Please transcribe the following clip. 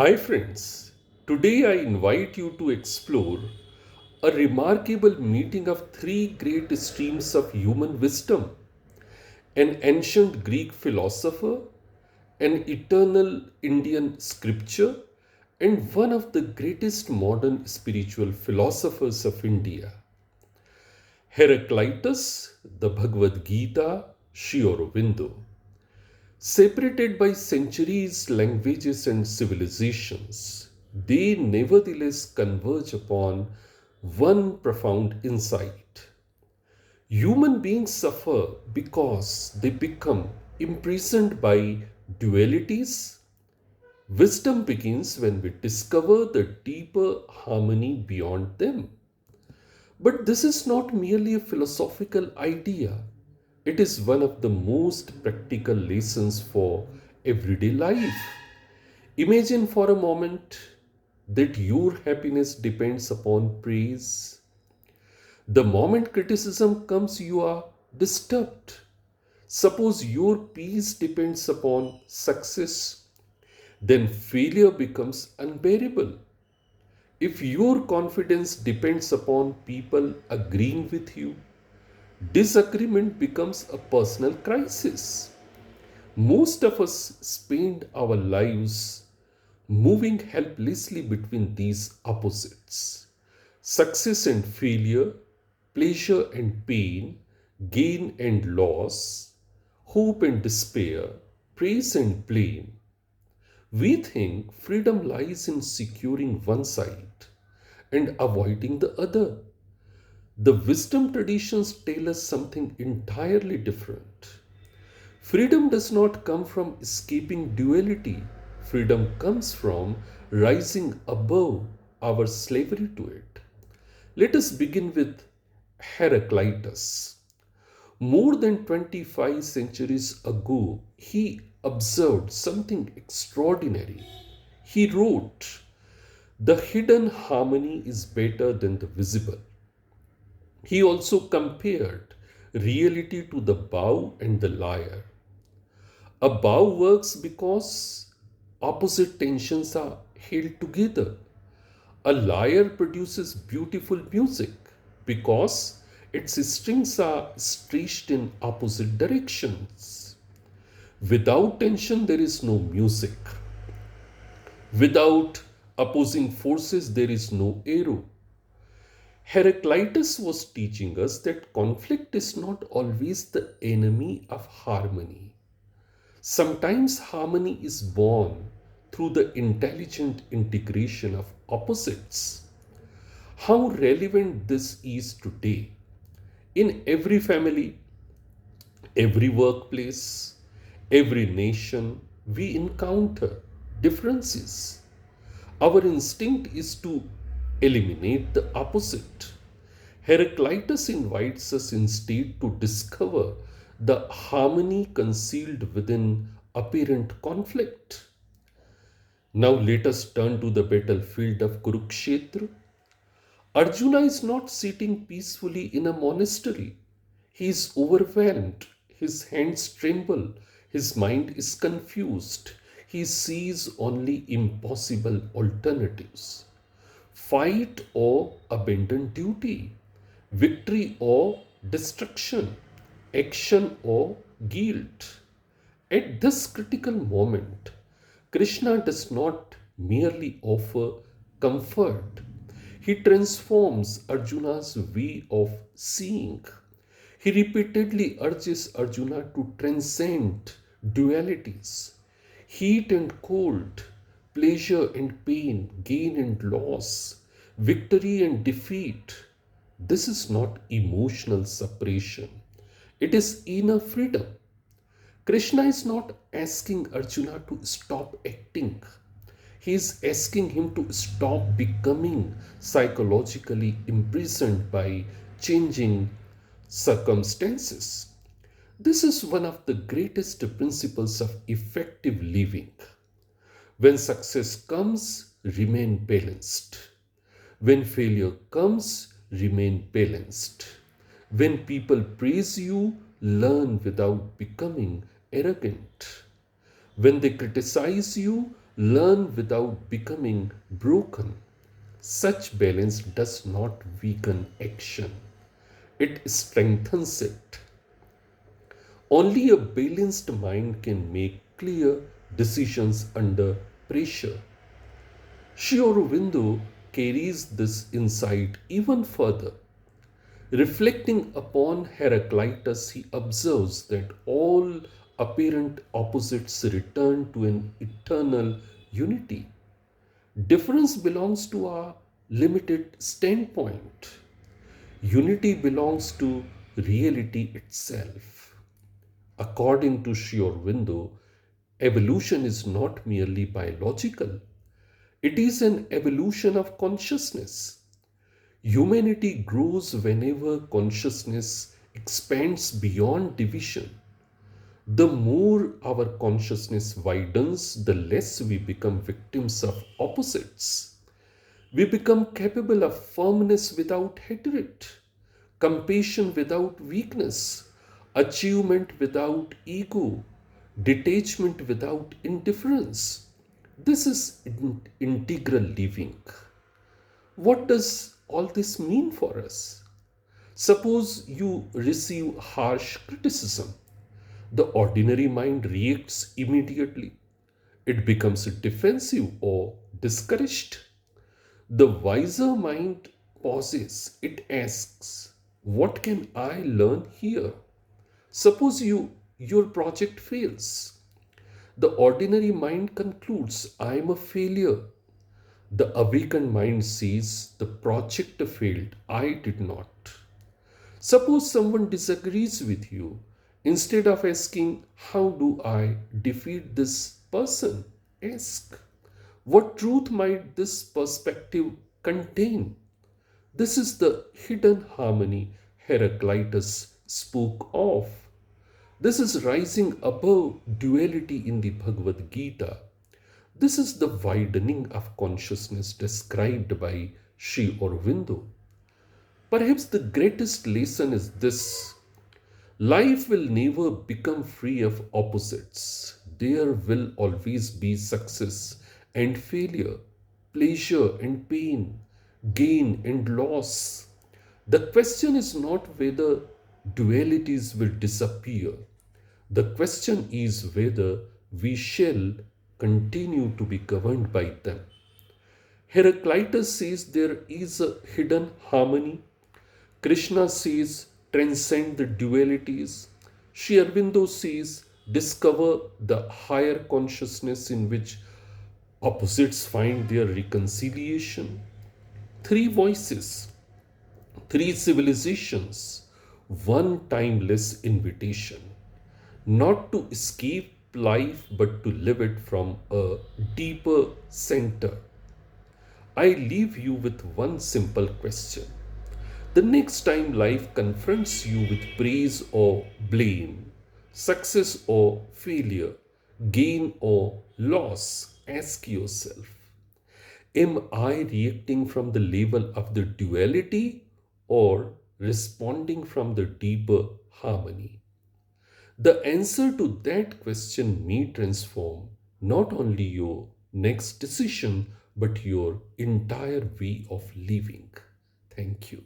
Hi, friends. Today I invite you to explore a remarkable meeting of three great streams of human wisdom: an ancient Greek philosopher, an eternal Indian scripture, and one of the greatest modern spiritual philosophers of India. Heraclitus, the Bhagavad Gita, Sri Aurobindo. Separated by centuries, languages, and civilizations, they nevertheless converge upon one profound insight. Human beings suffer because they become imprisoned by dualities. Wisdom begins when we discover the deeper harmony beyond them. But this is not merely a philosophical idea, it is one of the most practical lessons for everyday life. Imagine for a moment that your happiness depends upon praise. The moment criticism comes, you are disturbed. Suppose your peace depends upon success, then failure becomes unbearable. If your confidence depends upon people agreeing with you, disagreement becomes a personal crisis. Most of us spend our lives moving helplessly between these opposites: success and failure, pleasure and pain, gain and loss, hope and despair, praise and blame. We think freedom lies in securing one side and avoiding the other. The wisdom traditions tell us something entirely different. Freedom does not come from escaping duality. Freedom comes from rising above our slavery to it. Let us begin with Heraclitus. More than 25 centuries ago, he observed something extraordinary. He wrote, "The hidden harmony is better than the visible." He also compared reality to the bow and the lyre. A bow works because opposite tensions are held together. A lyre produces beautiful music because its strings are stretched in opposite directions. Without tension, there is no music. Without opposing forces, there is no arrow. Heraclitus was teaching us that conflict is not always the enemy of harmony. Sometimes harmony is born through the intelligent integration of opposites. How relevant this is today. In every family, every workplace, every nation, we encounter differences. Our instinct is to eliminate the opposite. Heraclitus invites us instead to discover the harmony concealed within apparent conflict. Now let us turn to the battlefield of Kurukshetra. Arjuna is not sitting peacefully in a monastery. He is overwhelmed. His hands tremble. His mind is confused. He sees only impossible alternatives: fight or abandon duty, victory or destruction, action or guilt. At this critical moment, Krishna does not merely offer comfort, he transforms Arjuna's way of seeing. He repeatedly urges Arjuna to transcend dualities: heat and cold, pleasure and pain, gain and loss, victory and defeat. This is not emotional separation, it is inner freedom. Krishna is not asking Arjuna to stop acting. He is asking him to stop becoming psychologically imprisoned by changing circumstances. This is one of the greatest principles of effective living. When success comes, remain balanced. When failure comes, remain balanced. When people praise you, learn without becoming arrogant. When they criticize you, learn without becoming broken. Such balance does not weaken action, it strengthens it. Only a balanced mind can make clear decisions under pressure. Sri Aurobindo carries this insight even further. Reflecting upon Heraclitus, he observes that all apparent opposites return to an eternal unity. Difference belongs to our limited standpoint. Unity belongs to reality itself. According to Sri Aurobindo, evolution is not merely biological, it is an evolution of consciousness. Humanity grows whenever consciousness expands beyond division. The more our consciousness widens, the less we become victims of opposites. We become capable of firmness without hatred, compassion without weakness, achievement without ego, detachment without indifference. This is integral living. What does all this mean for us? Suppose you receive harsh criticism. The ordinary mind reacts immediately. It becomes defensive or discouraged. The wiser mind pauses. It asks, what can I learn here? Suppose your project fails. The ordinary mind concludes, I am a failure. The awakened mind sees the project failed, I did not. Suppose someone disagrees with you. Instead of asking, how do I defeat this person? Ask, what truth might this perspective contain? This is the hidden harmony Heraclitus spoke of. This is rising above duality in the Bhagavad Gita. This is the widening of consciousness described by Sri Aurobindo. Perhaps the greatest lesson is this: life will never become free of opposites. There will always be success and failure, pleasure and pain, gain and loss. The question is not whether dualities will disappear. The question is whether we shall continue to be governed by them. Heraclitus says there is a hidden harmony. Krishna says transcend the dualities. Sri Aurobindo says discover the higher consciousness in which opposites find their reconciliation. Three voices, three civilizations, one timeless invitation. Not to escape life but to live it from a deeper center. I leave you with one simple question. The next time life confronts you with praise or blame, success or failure, gain or loss, ask yourself, am I reacting from the level of the duality or responding from the deeper harmony? The answer to that question may transform not only your next decision but your entire way of living. Thank you.